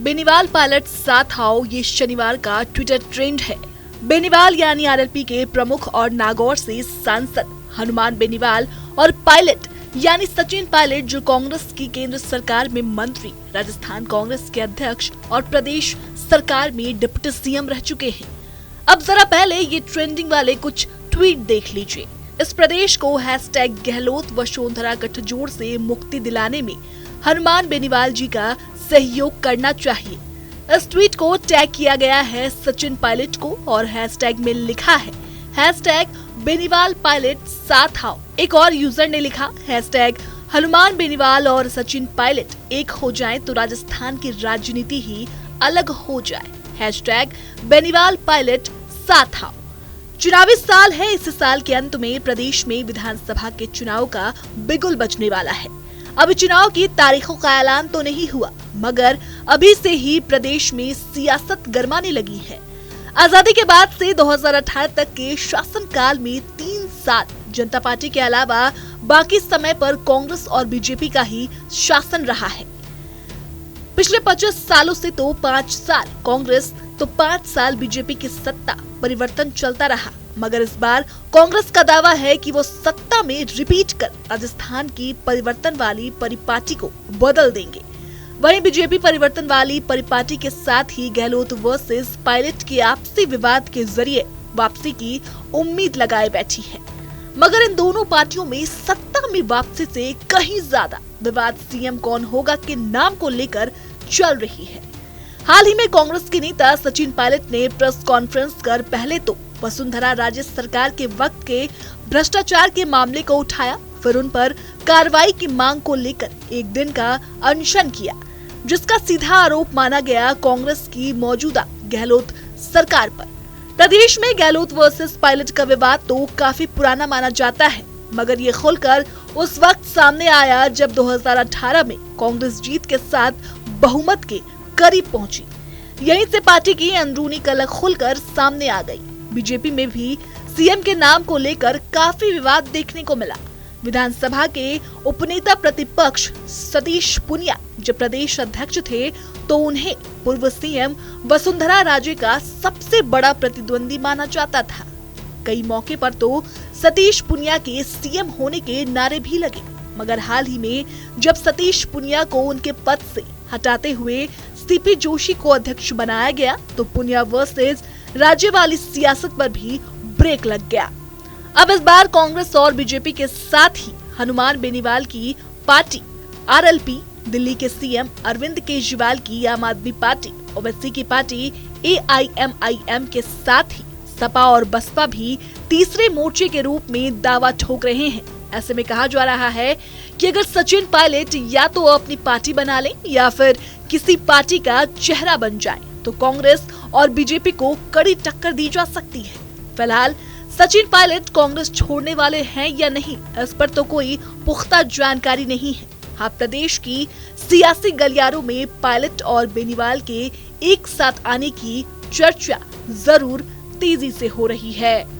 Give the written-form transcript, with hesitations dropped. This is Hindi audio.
बेनीवाल पायलट साथ आओ, ये शनिवार का ट्विटर ट्रेंड है। बेनीवाल यानी आरएलपी के प्रमुख और नागौर से सांसद हनुमान बेनीवाल और पायलट यानी सचिन पायलट, जो कांग्रेस की केंद्र सरकार में मंत्री, राजस्थान कांग्रेस के अध्यक्ष और प्रदेश सरकार में डिप्टी सीएम रह चुके हैं। अब जरा पहले ये ट्रेंडिंग वाले कुछ ट्वीट देख लीजिए। इस प्रदेश को #गहलोत वसुंधरा गठजोड़ से मुक्ति दिलाने में हनुमान बेनीवाल जी का सहयोग करना चाहिए। इस ट्वीट को टैग किया गया है सचिन पायलट को और हैशटैग में लिखा है #बेनीवाल पायलट साथ आओ। एक और यूजर ने लिखा #हनुमान बेनीवाल और सचिन पायलट एक हो जाएं तो राजस्थान की राजनीति ही अलग हो जाए। #बेनीवाल पायलट साथ आओ। चुनावी साल है। इस साल के अंत में प्रदेश में विधानसभा के चुनाव का बिगुल बजने वाला है। अभी चुनाव की तारीखों का ऐलान तो नहीं हुआ, मगर अभी से ही प्रदेश में सियासत गरमाने लगी है। आजादी के बाद से 2018 तक के शासनकाल में 3 साल जनता पार्टी के अलावा बाकी समय पर कांग्रेस और बीजेपी का ही शासन रहा है। पिछले 25 सालों से तो 5 साल कांग्रेस तो 5 साल बीजेपी की सत्ता परिवर्तन चलता रहा, मगर इस बार कांग्रेस का दावा है कि वो सत्ता में रिपीट कर राजस्थान की परिवर्तन वाली परिपाटी को बदल देंगे। वहीं बीजेपी परिवर्तन वाली परिपाटी के साथ ही गहलोत वर्सेस पायलट के आपसी विवाद के जरिए वापसी की उम्मीद लगाए बैठी है। मगर इन दोनों पार्टियों में सत्ता में वापसी से कहीं ज्यादा विवाद सीएम कौन होगा के नाम को लेकर चल रही है। हाल ही में कांग्रेस के नेता सचिन पायलट ने प्रेस कॉन्फ्रेंस कर पहले तो वसुंधरा राजे सरकार के वक्त के भ्रष्टाचार के मामले को उठाया, फिर उन पर कार्रवाई की मांग को लेकर एक दिन का अनशन किया, जिसका सीधा आरोप माना गया कांग्रेस की मौजूदा गहलोत सरकार पर। प्रदेश में गहलोत वर्सेस पायलट का विवाद तो काफी पुराना माना जाता है, मगर ये खुलकर उस वक्त सामने आया जब 2018 में कांग्रेस जीत के साथ बहुमत के करीब पहुंची। यहीं से पार्टी की अंदरूनी कलह खुलकर सामने आ गई। बीजेपी में भी सीएम के नाम को लेकर काफी विवाद देखने को मिला। विधानसभा के उपनेता प्रतिपक्ष सतीश पुनिया जब प्रदेश अध्यक्ष थे तो उन्हें पूर्व सीएम वसुंधरा राजे का सबसे बड़ा प्रतिद्वंदी माना जाता था। कई मौके पर तो सतीश पुनिया के सीएम होने के नारे भी लगे, मगर हाल ही में जब सतीश पुनिया को उनके पद से हटाते हुए सीपी जोशी को अध्यक्ष बनाया गया तो पुनिया वर्सेस राज्य वाली सियासत पर भी ब्रेक लग गया। अब इस बार कांग्रेस और बीजेपी के साथ ही हनुमान बेनीवाल की पार्टी आरएलपी, दिल्ली के सीएम अरविंद केजरीवाल की आम आदमी पार्टी, ओवैसी की पार्टी एआईएमआईएम के साथ ही सपा और बसपा भी तीसरे मोर्चे के रूप में दावा ठोक रहे हैं। ऐसे में कहा जा रहा है कि अगर सचिन पायलट या तो अपनी पार्टी बना लें या फिर किसी पार्टी का चेहरा बन जाए तो कांग्रेस और बीजेपी को कड़ी टक्कर दी जा सकती है। फिलहाल सचिन पायलट कांग्रेस छोड़ने वाले हैं या नहीं, इस पर तो कोई पुख्ता जानकारी नहीं है। हाँ, प्रदेश की सियासी गलियारों में पायलट और बेनीवाल के एक साथ आने की चर्चा जरूर तेजी से हो रही है।